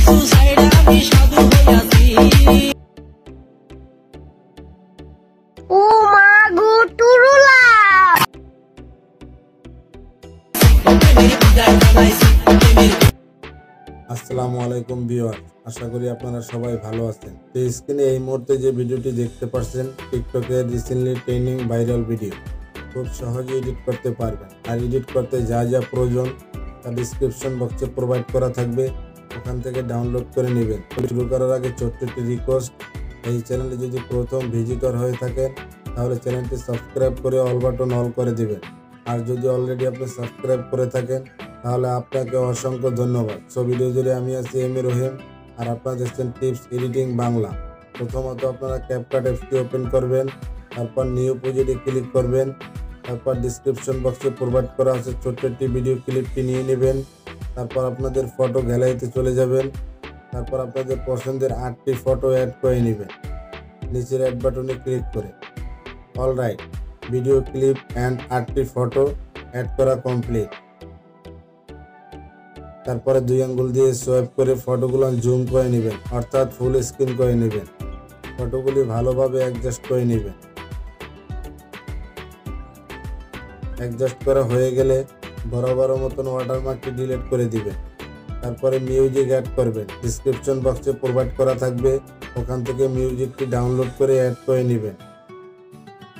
ও মা গো টুরুলা। আসসালামু আলাইকুম ভিউয়ার, আশা করি আপনারা সবাই ভালো আছেন। তো স্ক্রিনে এই মুহূর্তে যে ভিডিওটি দেখতে পাচ্ছেন টিকটকের রিসেন্টলি ট্রেন্ডিং ভাইরাল ভিডিও। খুব সহজে এডিট করতে পারবেন, আর এডিট করতে যা যা প্রয়োজন তা ডিসক্রিপশন বক্সে প্রোভাইড করা থাকবে, ওখান থেকে ডাউনলোড করে নেবেন। শুরু করার আগে ছোট্ট একটি রিকোয়েস্ট, এই চ্যানেলে যদি প্রথম ভিজিটর হয়ে থাকেন তাহলে চ্যানেলটি সাবস্ক্রাইব করে অল বাটন অল করে দিবেন। আর যদি অলরেডি আপনি সাবস্ক্রাইব করে থাকেন তাহলে আপনাকে অসংখ্য ধন্যবাদ। সো ভিডিও জুড়ে আমি আছি 𝐕𝐢𝐝, আর আপনারা দেখছেন টিপস এডিটিং বাংলা। প্রথমত আপনারা ক্যাপকাট অ্যাপসটি ওপেন করবেন, তারপর নিউ প্রজেক্টে ক্লিক করবেন, তারপর ডিসক্রিপশন বক্সে প্রোভাইড করা আছে ছোট্ট একটি ভিডিও ক্লিপটি নিয়ে নেবেন। তারপর আপনাদের ফটো গ্যালারিতে চলে যাবেন, তারপর আপনাদের পছন্দের 8টি ফটো অ্যাড করে নেবেন নিচের অ্যাড বাটনে ক্লিক করে। অলরাইট, ভিডিও ক্লিপ অ্যান্ড 8টি ফটো অ্যাড করা কমপ্লিট। তারপরে 2 আঙ্গুল দিয়ে সোয়াইপ করে ফটোগুলো জুম করে নেবেন, অর্থাৎ ফুল স্ক্রিন করে নেবেন। ফটোগুলি ভালোভাবে অ্যাডজাস্ট করে নেবেন। অ্যাডজাস্ট করা হয়ে গেলে বরাবর মতন ওয়াটারমার্কটি ডিলিট করে দিবেন। তারপরে মিউজিক অ্যাড করবেন, ডিসক্রিপশন বক্সে প্রোভাইড করা থাকবে, ওখান থেকে মিউজিকটি ডাউনলোড করে অ্যাড করে নেবেন।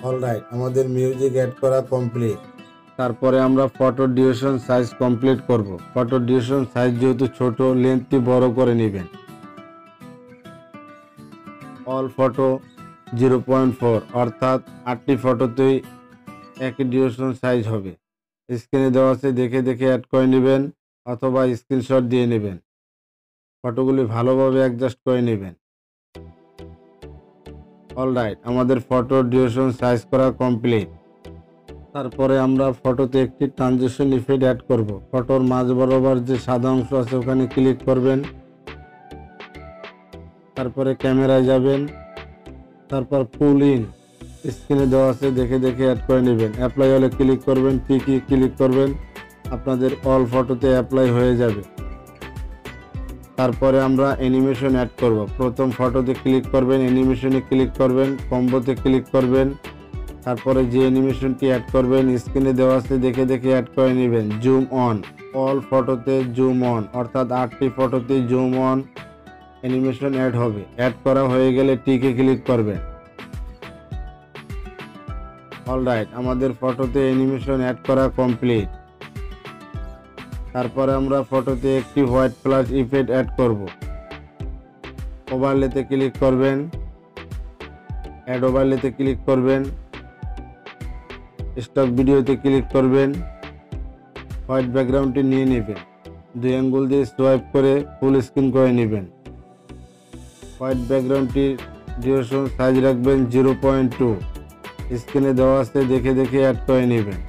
অলরাইট, আমাদের মিউজিক অ্যাড করা কমপ্লিট। তারপরে আমরা ফটো ডিউরেশন সাইজ কমপ্লিট করব। ফটো ডিউরেশন সাইজ যেহেতু ছোট, লেন্থটি বড় করে নেবেন। অল ফটো 0.4, অর্থাৎ 8টি ফটোতেই একই ডিউরেশন সাইজ হবে। স্ক্রিনে দেওয়া আছে, দেখে দেখে অ্যাড করে নেবেন অথবা স্ক্রিনশট দিয়ে নেবেন। ফটোগুলি ভালোভাবে অ্যাডজাস্ট করে নেবেন। অলরাইট, আমাদের ফটোর ডিউরেশন সাইজ করা কমপ্লিট। তারপরে আমরা ফটোতে একটি ট্রানজিশন ইফেক্ট অ্যাড করব। ফটোর মাঝ বরাবর যে সাদা অংশ আছে ওখানে ক্লিক করবেন, তারপরে ক্যামেরায় যাবেন, তারপর পুল ইন। স্ক্রিনে দেওয়া আছে, দেখে দেখে অ্যাড করে নেবেন। অ্যাপ্লাই হলে ক্লিক করবেন, টিকে ক্লিক করবেন, আপনাদের অল ফটোতে অ্যাপ্লাই হয়ে যাবে। তারপরে আমরা অ্যানিমেশন অ্যাড করব। প্রথম ফটোতে ক্লিক করবেন, অ্যানিমেশনে ক্লিক করবেন, কম্বোতে ক্লিক করবেন, তারপরে যে অ্যানিমেশনটি অ্যাড করবেন স্ক্রিনে দেওয়া আছে, দেখে দেখে অ্যাড করে নেবেন। জুম অন, অল ফটোতে জুম অন, অর্থাৎ 8টি ফটোতে জুম অন অ্যানিমেশন অ্যাড হবে। অ্যাড করা হয়ে গেলে টিকে ক্লিক করবেন। অলরাইট, আমাদের ফটোতে অ্যানিমেশন অ্যাড করা কমপ্লিট। তারপরে আমরা ফটোতে একটি হোয়াইট প্লাস ইফেক্ট অ্যাড করব। ওভারলেতে ক্লিক করবেন, অ্যাড ওভারলেতে ক্লিক করবেন, স্টক ভিডিওতে ক্লিক করবেন, হোয়াইট ব্যাকগ্রাউন্ডটি নিয়ে নেবেন। 2 আঙ্গুল দিয়ে সোয়াইপ করে ফুল স্ক্রিন করে নেবেন। হোয়াইট ব্যাকগ্রাউন্ডটির ডিউরেশন সাইজ রাখবেন 0.2। স্ক্রিনে দেওয়া আছে, দেখে দেখে অ্যাড করে নেবেন।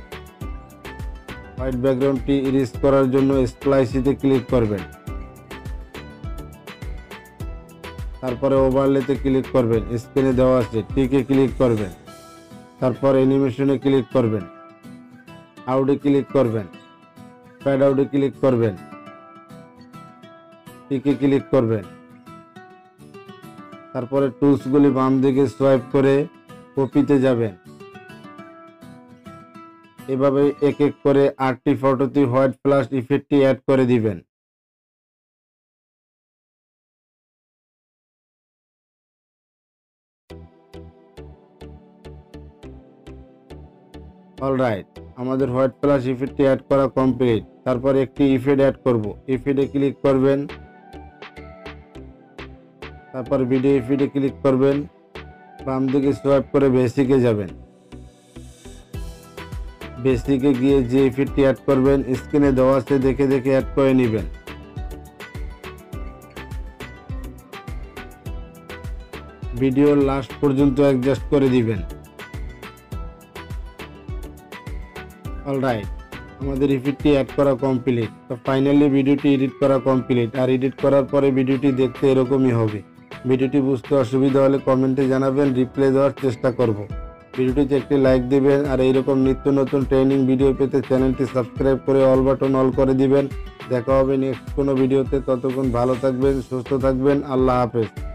হোয়াইট ব্যাকগ্রাউন্ডটি ইরেজ করার জন্য স্প্লাইসিতে ক্লিক করবেন, তারপরে ওভারলেতে ক্লিক করবেন। স্ক্রিনে দেওয়া আছে, টিকে ক্লিক করবেন, তারপর অ্যানিমেশনে ক্লিক করবেন, আউটে ক্লিক করবেন, ফেড আউটে ক্লিক করবেন, টিকে ক্লিক করবেন। তারপরে টুলসগুলি বাম দিকে সোয়াইপ করে কপিতে যাবেন। এভাবে এক এক করে 8টি ফটোতে হোয়াইট প্লাস ইফেক্টটি অ্যাড করে দিবেন। অলরাইট, আমাদের হোয়াইট প্লাস ইফেক্টটি অ্যাড করা কমপ্লিট। তারপর একটি ইফেক্ট অ্যাড করব। ইফেক্টে ক্লিক করবেন, তারপর ভিডিও ইফেক্টে ক্লিক করবেন, বাম দিকে সোয়াইপ করে বেসিকে যাবেন। বেসিকে গিয়ে যে ইফেক্টটি অ্যাড করবেন স্ক্রিনে দেওয়া আছে, দেখে দেখে অ্যাড করে নেবেন। ভিডিওর লাস্ট পর্যন্ত অ্যাডজাস্ট করে দিবেন। অলরাইট, আমাদের ইফেক্টটি অ্যাড করা কমপ্লিট। তো ফাইনালি ভিডিওটি এডিট করা কমপ্লিট। আর এডিট করার পরে ভিডিওটি দেখতে এরকমই হবে। ভিডিওটি বুঝতে অসুবিধা হলে কমেন্টে জানাবেন, রিপ্লাই দেওয়ার চেষ্টা করব। ভিডিওটিতে একটি লাইক দিবেন, আর এইরকম নিত্য নতুন ট্রেনিং ভিডিও পেতে চ্যানেলটি সাবস্ক্রাইব করে অল বাটন অল করে দিবেন। দেখা হবে নেক্সট কোনো ভিডিওতে। ততক্ষণ ভালো থাকবেন, সুস্থ থাকবেন। আল্লাহ হাফেজ।